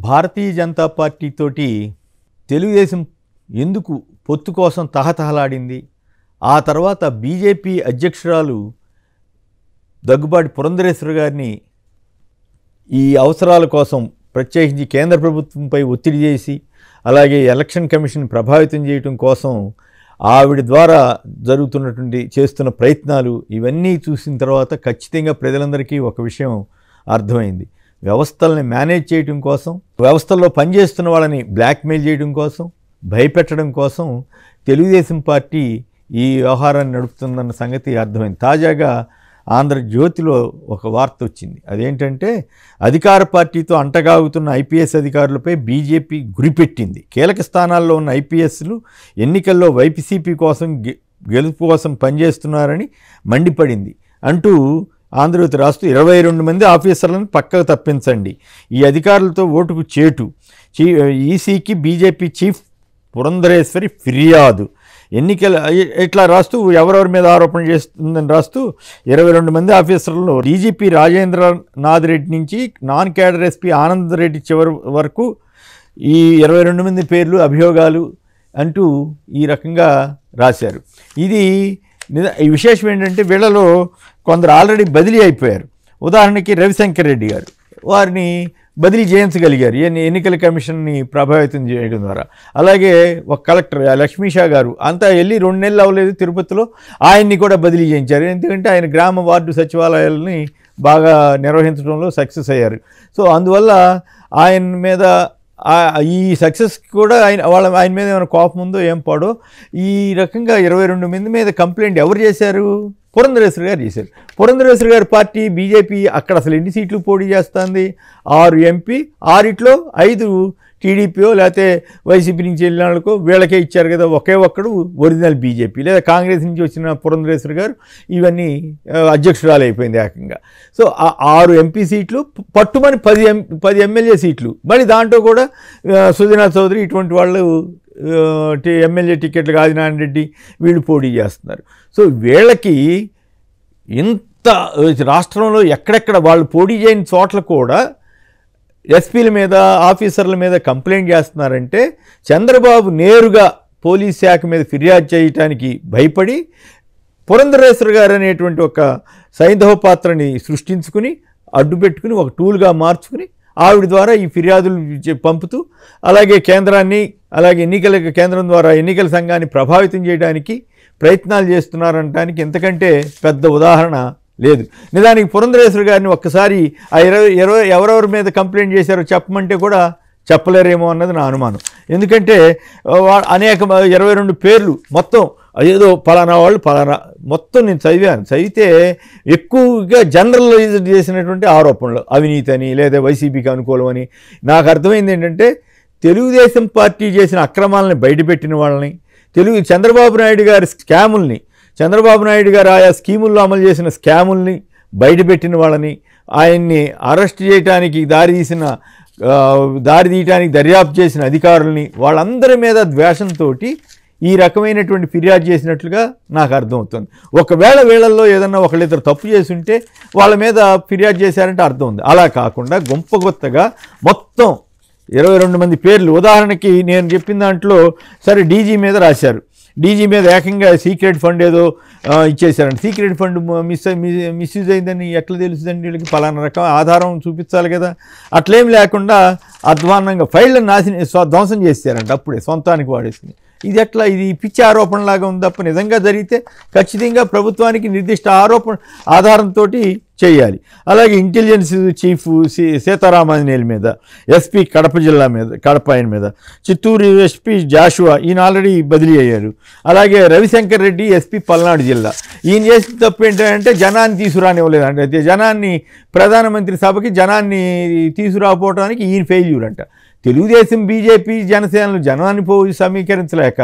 Bharatiya Janata party తోటి తెలుగుదేశం ఎందుకు పొత్తు కోసం తహతహలాడింది? ఆ తర్వాత బీజేపీ అధ్యక్షురాలు దగ్గుబాటి పురంధరేశ్వరి గారిని ఈ అవసరాల కోసం ప్రత్యేకించి కేంద్ర ప్రభుత్వంపై ఒత్తిడి చేసి అలాగే ఎలక్షన్ కమిషన్ ప్రభావితం చేయడం కోసం ఆవిడ ద్వారా చేస్తున్న ప్రయత్నాలు ఇవన్నీ చూసిన తర్వాత ఖచ్చితంగా ప్రజలందరికీ ఒక విషయం అర్థమైంది. వ్యవస్థల్ని మేనేజ్ చేయడం కోసం, వ్యవస్థల్లో పనిచేస్తున్న వాళ్ళని బ్లాక్మెయిల్ చేయడం కోసం, భయపెట్టడం కోసం తెలుగుదేశం పార్టీ ఈ వ్యవహారాన్ని నడుపుతుందన్న సంగతి అర్థమైంది. తాజాగా ఆంధ్రజ్యోతిలో ఒక వార్త వచ్చింది. అదేంటంటే అధికార పార్టీతో అంటగాగుతున్న ఐపీఎస్ అధికారులపై బీజేపీ గురిపెట్టింది. కీలక స్థానాల్లో ఉన్న ఐపీఎస్లు ఎన్నికల్లో వైసీపీ కోసం గెలుపు కోసం పనిచేస్తున్నారని మండిపడింది అంటూ ఆంధ్రజ్యోతి రాస్తూ 22 మంది ఆఫీసర్లను పక్కకు తప్పించండి, ఈ అధికారులతో ఓటుకు చేటు, ఈసీకి బీజేపీ చీఫ్ పురంధరేశ్వరి ఫిర్యాదు, ఎన్నికల ఇట్లా రాస్తూ ఎవరెవరి మీద ఆరోపణ చేస్తుందని రాస్తూ 22 మంది ఆఫీసర్లను డీజీపీ రాజేంద్రనాథ్ రెడ్డి నుంచి non cadre SP Anand Reddy చివరి వరకు ఈ 22 మంది పేర్లు అభియోగాలు అంటూ ఈ రకంగా రాశారు. ఈ విశేషం ఏంటంటే వీళ్ళలో కొందరు ఆల్రెడీ బదిలీ అయిపోయారు. ఉదాహరణకి రవిశంకర్ రెడ్డి గారు, వారిని బదిలీ చేయించగలిగారు ఎన్నికల కమిషన్ని ప్రభావితం చేయడం ద్వారా. అలాగే ఒక కలెక్టర్ లక్ష్మీషా గారు అంతా వెళ్ళి 2 నెలలు అవ్వలేదు తిరుపతిలో, ఆయన్ని కూడా బదిలీ చేయించారు. ఎందుకంటే ఆయన గ్రామ వార్డు సచివాలయాలని బాగా నిర్వహించడంలో సక్సెస్ అయ్యారు. సో అందువల్ల ఆయన మీద ఈ సక్సెస్ కూడా ఆయన మీద ఏమైనా కోపం ఉందో ఏం పాడో ఈ రకంగా 22 మంది మీద కంప్లైంట్ ఎవరు చేశారు? పురంధరేశ్వరి గారు చేశారు. పురంధరేశ్వరి గారి పార్టీ బీజేపీ అక్కడ అసలు ఎన్ని సీట్లు పోటీ చేస్తుంది? 6 ఎంపీ, 6 5 టీడీపీయో లేకపోతే వైసీపీ నుంచి వెళ్ళిన వాళ్ళకో వీళ్ళకే ఇచ్చారు కదా. ఒకే ఒక్కడు ఒరిజినల్ బీజేపీ లేదా కాంగ్రెస్ నుంచి వచ్చిన పురంధరేశ్వరి గారు ఇవన్నీ అధ్యక్షురాలు అయిపోయింది ఏకంగా. సో 6 ఎంపీ సీట్లు పట్టుమని 10 ఎమ్మెల్యే సీట్లు, మళ్ళీ దాంట్లో కూడా సుజనా చౌదరి ఇటువంటి వాళ్ళు ఎమ్మెల్యే టికెట్లు ఆదినారాయణ రెడ్డి వీళ్ళు పోటీ చేస్తున్నారు. సో వీళ్ళకి ఇంత రాష్ట్రంలో ఎక్కడెక్కడ వాళ్ళు పోటీ చేయని చోట్ల కూడా ఎస్పీల మీద ఆఫీసర్ల మీద కంప్లైంట్ చేస్తున్నారంటే చంద్రబాబు నేరుగా పోలీస్ శాఖ మీద ఫిర్యాదు చేయటానికి భయపడి పురంధరేశ్వరి గారు అనేటువంటి ఒక సైంధవ పాత్రని సృష్టించుకుని అడ్డుపెట్టుకుని ఒక టూల్గా మార్చుకుని ఆవిడ ద్వారా ఈ ఫిర్యాదులు పంపుతూ అలాగే కేంద్రాన్ని అలాగే ఎన్నికల కేంద్రం ద్వారా ఎన్నికల సంఘాన్ని ప్రభావితం చేయడానికి ప్రయత్నాలు చేస్తున్నారనడానికి ఎంతకంటే పెద్ద ఉదాహరణ లేదు. నిజానికి పురంధరేశ్వరి గారిని ఒక్కసారి ఆ 20 ఎవరెవరి మీద కంప్లైంట్ చేశారో చెప్పమంటే కూడా చెప్పలేరేమో అన్నది నా అనుమానం. ఎందుకంటే అనేక 22 పేర్లు మొత్తం ఏదో పలానా వాళ్ళు పలానా మొత్తం నేను చదివితే ఎక్కువగా జనరలైజ్ చేసినటువంటి ఆరోపణలు అవినీతి అని లేదా వైసీపీకి అనుకూలం అని. నాకు అర్థమైంది ఏంటంటే తెలుగుదేశం పార్టీ చేసిన అక్రమాలని బయటపెట్టిన వాళ్ళని, చంద్రబాబు నాయుడు గారి స్కాముల్ని, చంద్రబాబు నాయుడు గారు ఆయా స్కీముల్లో అమలు చేసిన స్కాముల్ని బయటపెట్టిన వాళ్ళని, ఆయన్ని అరెస్ట్ చేయడానికి దారి తీయడానికి దర్యాప్తు చేసిన అధికారుల్ని, వాళ్ళందరి మీద ద్వేషంతో ఈ రకమైనటువంటి ఫిర్యాదు చేసినట్లుగా నాకు అర్థమవుతుంది. ఒకవేళ వీళ్ళల్లో ఏదన్నా ఒకళ్ళిద్దరు తప్పు చేసి ఉంటే వాళ్ళ మీద ఫిర్యాదు చేశారంటే అర్థం ఉంది. అలా కాకుండా గుంపగొత్తగా మొత్తం 22 మంది పేర్లు. ఉదాహరణకి నేను చెప్పిన దాంట్లో సరే డీజీ మీద రాశారు, డీజీ మీద ఏకంగా సీక్రెట్ ఫండ్ ఏదో ఇచ్చేసారండి. సీక్రెట్ ఫండ్ మిస్యూజ్ అయిందని ఎట్లా తెలుస్తుందండి? వీళ్ళకి పలానా రకం ఆధారం చూపించాలి కదా. అట్లేం లేకుండా అధ్వాన్నంగా ఫైళ్ళని ధ్వంసం చేశారంట అప్పుడే సొంతానికి వాడేసింది. ఇది ఎట్లా? ఇది పిచ్చి ఆరోపణలాగా ఉంది తప్ప నిజంగా జరిగితే ఖచ్చితంగా ప్రభుత్వానికి నిర్దిష్ట ఆధారంతో చేయాలి. అలాగే ఇంటెలిజెన్స్ చీఫ్ సీతారామాంజనేయుల మీద, ఎస్పీ కడప ఆయన మీద, చిత్తూరు ఎస్పీ జాషువా ఈయన ఆల్రెడీ బదిలీ అయ్యారు. అలాగే రవిశంకర్ రెడ్డి ఎస్పీ పల్నాడు జిల్లా, ఈయన చేసిన తప్పు ఏంటంటే జనాన్ని తీసుకురానివ్వలేదు అంటే, జనాన్ని ప్రధానమంత్రి సభకి జనాన్ని తీసుకురాకపోవడానికి ఈయన ఫెయిల్యూర్ అంట. తెలుగుదేశం బీజేపీ జనసేనలు జనాన్ని సమీకరించలేక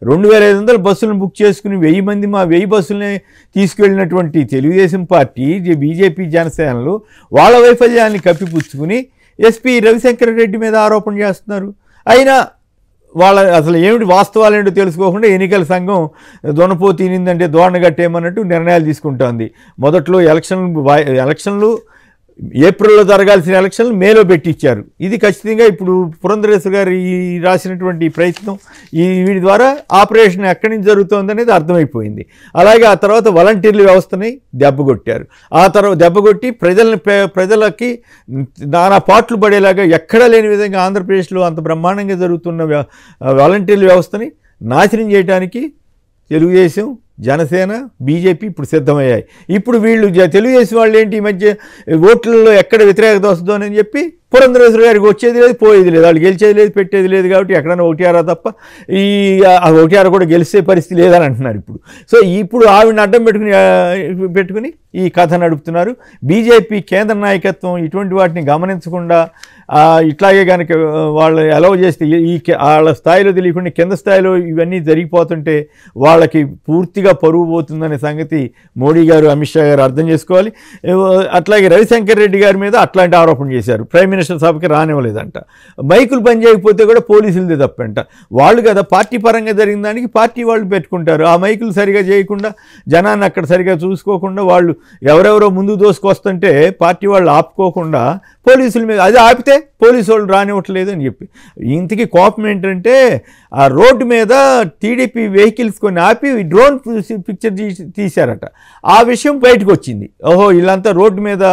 2500 బస్సులను బుక్ చేసుకుని 1000 బస్సులని తీసుకువెళ్ళినటువంటి తెలుగుదేశం పార్టీ బీజేపీ జనసేనలు వాళ్ళ వైఫల్యాన్ని కప్పిపుచ్చుకుని ఎస్పీ రవిశంకర్ రెడ్డి మీద ఆరోపణ చేస్తున్నారు. అయినా వాళ్ళ అసలు ఏమిటి వాస్తవాలు ఏంటో తెలుసుకోకుండా ఎన్నికల సంఘం దొనపో తినిందంటే దోణగట్టేమన్నట్టు నిర్ణయాలు తీసుకుంటోంది. మొదట్లో ఎలక్షన్లు ఏప్రిల్లో జరగాల్సిన ఎలక్షన్లు మేలో పెట్టించారు. ఇది ఖచ్చితంగా ఇప్పుడు పురంధరేశ్వరి గారు ఈ రాసినటువంటి ప్రయత్నం వీడి ద్వారా ఆపరేషన్ ఎక్కడి నుంచి జరుగుతుంది అనేది అర్థమైపోయింది. అలాగే ఆ తర్వాత వాలంటీర్ల వ్యవస్థని దెబ్బకొట్టారు. ఆ తర్వాత దెబ్బకొట్టి ప్రజలకి నానా పాట్లు పడేలాగా ఎక్కడా లేని విధంగా ఆంధ్రప్రదేశ్లో అంత బ్రహ్మాండంగా జరుగుతున్న వాలంటీర్ల వ్యవస్థని నాశనం చేయడానికి తెలుగుదేశం, జనసేన, బీజేపీ ఇప్పుడు సిద్ధమయ్యాయి. ఇప్పుడు వీళ్ళు తెలుగుదేశం వాళ్ళు ఏంటి ఈ మధ్య ఓట్లలో ఎక్కడ వ్యతిరేకత వస్తుందో అని చెప్పి పురంధరేశ్వరి గారికి వచ్చేది లేదు, పోయేది లేదు, వాళ్ళు గెలిచేది లేదు, పెట్టేది లేదు. కాబట్టి ఎక్కడైనా ఒకటిఆరా తప్ప ఈ ఒకటిఆరా కూడా గెలిచే పరిస్థితి లేదని అంటున్నారు ఇప్పుడు. సో ఇప్పుడు ఆవిడని అడ్డం పెట్టుకుని ఈ కథ నడుపుతున్నారు. బీజేపీ కేంద్ర నాయకత్వం ఇటువంటి వాటిని గమనించకుండా ఇట్లాగే కనుక వాళ్ళు అలౌ చేస్తే వాళ్ళ స్థాయిలో తెలియకుండా కింద స్థాయిలో ఇవన్నీ జరిగిపోతుంటే వాళ్ళకి పూర్తిగా పరువు పోతుందనే సంగతి మోడీ గారు, అమిత్ షా గారు అర్థం చేసుకోవాలి. అట్లాగే రవిశంకర్ రెడ్డి గారి మీద అట్లాంటి ఆరోపణ చేశారు. ప్రైమ్ మినిస్టర్ సభకి రానివ్వలేదంట. మైకులు పనిచేయకపోతే కూడా పోలీసులదే తప్పంట. వాళ్ళు కదా పార్టీ పరంగా జరిగిన దానికి పార్టీ వాళ్ళు పెట్టుకుంటారు. ఆ మైకులు సరిగా చేయకుండా, జనాన్ని అక్కడ సరిగా చూసుకోకుండా, వాళ్ళు ఎవరెవరో ముందు దోసుకొస్తుంటే పార్టీ వాళ్ళు ఆపుకోకుండా పోలీసుల మీద, అది ఆపితే పోలీసు వాళ్ళు రానివ్వట్లేదు అని చెప్పి. ఇంతకీ కోపం ఏంటంటే ఆ రోడ్డు మీద టీడీపీ వెహికల్స్ కొన్ని ఆపి డ్రోన్ పిక్చర్ తీశారట. ఆ విషయం బయటకు వచ్చింది. ఓహో వీళ్ళంతా రోడ్డు మీద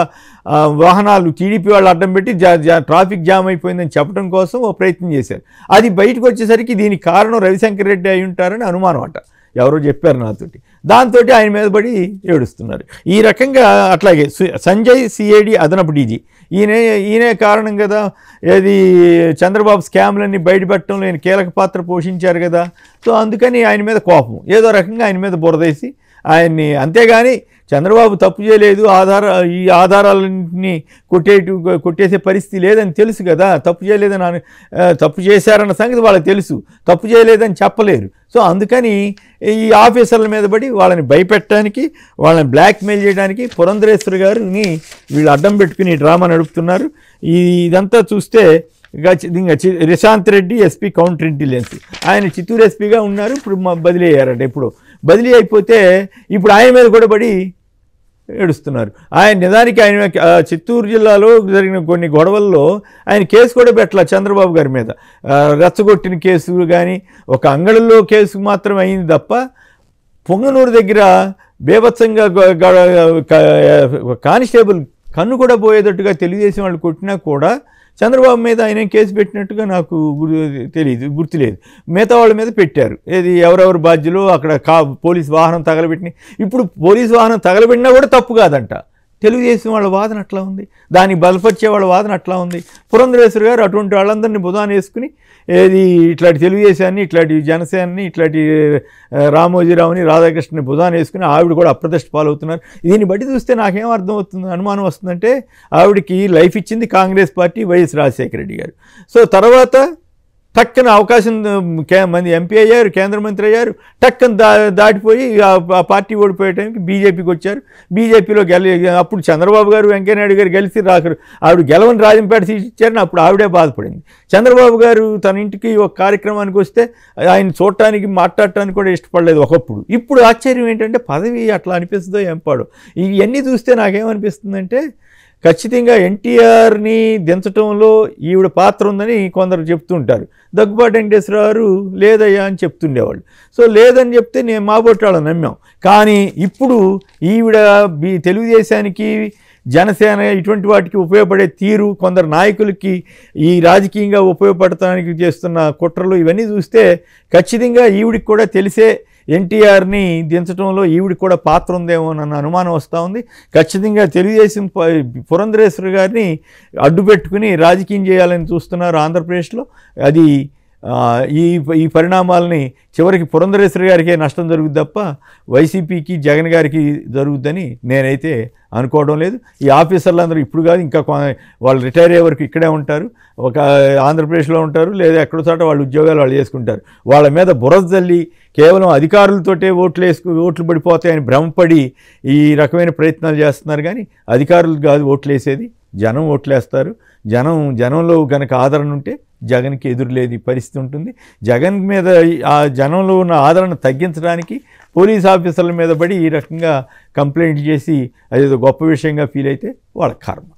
వాహనాలు టీడీపీ వాళ్ళు అడ్డం పెట్టి ట్రాఫిక్ జామ్ అయిపోయిందని చెప్పడం కోసం ఓ ప్రయత్నం చేశారు. అది బయటకు వచ్చేసరికి దీనికి కారణం రవిశంకర్ రెడ్డి అయి ఉంటారని అనుమానం అట. ఎవరో చెప్పారు నాతోటి. దాంతో ఆయన మీద పడి ఏడుస్తున్నారు. ఈ రకంగా అట్లాగే సంజయ్ సిఐడి అదనపు డీజీ ఈయనే కారణం కదా. ఏది చంద్రబాబు స్కామ్లన్నీ బయటపెట్టడంలో ఆయన కీలక పాత్ర పోషించారు కదా. సో అందుకని ఆయన మీద కోపం, ఏదో రకంగా ఆయన మీద బురదేసి ఆయన్ని, అంతేగాని చంద్రబాబు తప్పు చేయలేదు, ఈ ఆధారాలన్నీ కొట్టేసే పరిస్థితి లేదని తెలుసు కదా. తప్పు చేయలేదని, తప్పు చేశారన్న సంగతి వాళ్ళకి తెలుసు, తప్పు చేయలేదని చెప్పలేరు. సో అందుకని ఈ ఆఫీసర్ల మీద పడి వాళ్ళని భయపెట్టడానికి, వాళ్ళని బ్లాక్మెయిల్ చేయడానికి పురంధరేశ్వరి గారిని వీళ్ళు అడ్డం పెట్టుకుని డ్రామా నడుపుతున్నారు. ఇదంతా చూస్తే Rishant Reddy SP counter intelligence, ఆయన చిత్తూరు ఎస్పీగా ఉన్నారు. ఇప్పుడు బదిలీ అయ్యారట. ఇప్పుడు బదిలీ అయిపోతే ఇప్పుడు ఆయన మీద కూడా పడి ఏడుస్తున్నారు. ఆయన నిజానికి ఆయన చిత్తూరు జిల్లాలో జరిగిన కొన్ని గొడవల్లో ఆయన కేసు కూడా పెట్టాల చంద్రబాబు గారి మీద. రెచ్చగొట్టిన కేసు కానీ ఒక అంగడిలో కేసు మాత్రం అయింది తప్ప పొంగనూరు దగ్గర బీభత్సంగా కానిస్టేబుల్ కన్ను కూడా పోయేటట్టుగా తెలుగుదేశం వాళ్ళు కొట్టినా కూడా చంద్రబాబు మీద ఆయన కేసు పెట్టినట్టుగా నాకు గుర్తులేదు. మిగతా వాళ్ళ మీద పెట్టారు. ఏది ఎవరెవరు బాధ్యులు అక్కడ పోలీసు వాహనం తగలబెట్టిన. ఇప్పుడు పోలీసు వాహనం తగలబెట్టినా కూడా తప్పు కాదంట. తెలుగుదేశం వాళ్ళ వాదన అట్లా ఉంది, దాన్ని బలపరిచే వాళ్ళ వాదన అట్లా ఉంది. పురంధరేశ్వరి గారు అటువంటి వాళ్ళందరినీ బుధాన్ని వేసుకుని ఏది ఇట్లాంటి తెలుగుదేశాన్ని, ఇట్లాంటి జనసేనని, ఇట్లాంటి రామోజీరావుని, రాధాకృష్ణని బుధాన్ని వేసుకుని ఆవిడ కూడా అప్రదిష్ట పాలవుతున్నారు. దీన్ని బట్టి చూస్తే నాకేం అర్థమవుతుంది, అనుమానం వస్తుందంటే ఆవిడకి లైఫ్ ఇచ్చింది కాంగ్రెస్ పార్టీ, వైఎస్ రాజశేఖర రెడ్డి గారు. సో తర్వాత టక్కన అవకాశం మంది ఎంపీ అయ్యారు, కేంద్ర మంత్రి అయ్యారు, టక్కన దాటిపోయి ఆ పార్టీ ఓడిపోయే టైంకి బీజేపీకి వచ్చారు. బీజేపీలో అప్పుడు చంద్రబాబు గారు, వెంకయ్యనాయుడు గారు కలిసి రాకరు, ఆవిడ గెలవని రాజంపేట సీట్ ఇచ్చారని అప్పుడు ఆవిడే బాధపడింది. చంద్రబాబు గారు తన ఇంటికి ఒక కార్యక్రమానికి వస్తే ఆయన చూడటానికి, మాట్లాడటానికి కూడా ఇష్టపడలేదు ఒకప్పుడు. ఇప్పుడు ఆశ్చర్యం ఏంటంటే పదవి అట్లా అనిపిస్తుందో ఏం పాడో. ఇవన్నీ చూస్తే నాకేమనిపిస్తుందంటే ఖచ్చితంగా ఎన్టీఆర్ని దించడంలో ఈవిడ పాత్ర ఉందని కొందరు చెప్తుంటారు. దగ్గుబాటి వెంకటేశ్వరరావు లేదయ్యా అని చెప్తుండేవాళ్ళు. సో లేదని చెప్తే నేను మాబొట్టాళ్ళని నమ్మాం. కానీ ఇప్పుడు ఈవిడ తెలుగుదేశానికి, జనసేన ఇటువంటి వాటికి ఉపయోగపడే తీరు, కొందరు నాయకులకి ఈ రాజకీయంగా ఉపయోగపడటానికి చేస్తున్న కుట్రలు ఇవన్నీ చూస్తే ఖచ్చితంగా ఈవిడికి కూడా తెలిసే ఎన్టీఆర్ని దించడంలో ఈవిడికి కూడా పాత్ర ఉందేమో అన్న అనుమానం వస్తూ ఉంది. ఖచ్చితంగా తెలుగుదేశం పురంధరేశ్వరి గారిని అడ్డుపెట్టుకుని రాజకీయం చేయాలని చూస్తున్నారు ఆంధ్రప్రదేశ్లో. అది ఈ పరిణామాలని చివరికి పురంధరేశ్వరి గారికే నష్టం జరుగుద్ది తప్ప వైసీపీకి, జగన్ గారికి జరుగుద్దని నేనైతే అనుకోవడం లేదు. ఈ ఆఫీసర్లందరూ ఇప్పుడు కాదు, ఇంకా వాళ్ళు రిటైర్ అయ్యే వరకు ఇక్కడే ఉంటారు, ఒక ఆంధ్రప్రదేశ్లో ఉంటారు, లేదా ఎక్కడో చోట వాళ్ళ ఉద్యోగాలు వాళ్ళు చేసుకుంటారు. వాళ్ళ మీద బురద జల్లి కేవలం అధికారులతోటే ఓట్లు పడిపోతాయని భ్రమపడి ఈ రకమైన ప్రయత్నాలు చేస్తున్నారు. కానీ అధికారులు కాదు ఓట్లు వేసేది, జనం ఓట్లేస్తారు. జనంలో కనుక ఆదరణ ఉంటే జగన్కి ఎదురులేని పరిస్థితి ఉంటుంది. జగన్ మీద ఆ జనంలో ఉన్న ఆదరణ తగ్గించడానికి పోలీస్ ఆఫీసర్ల మీద పడి ఈ రకంగా కంప్లైంట్ చేసి అదేదో గొప్ప విషయంగా ఫీల్ అయితే వాళ్ళ కర్మ.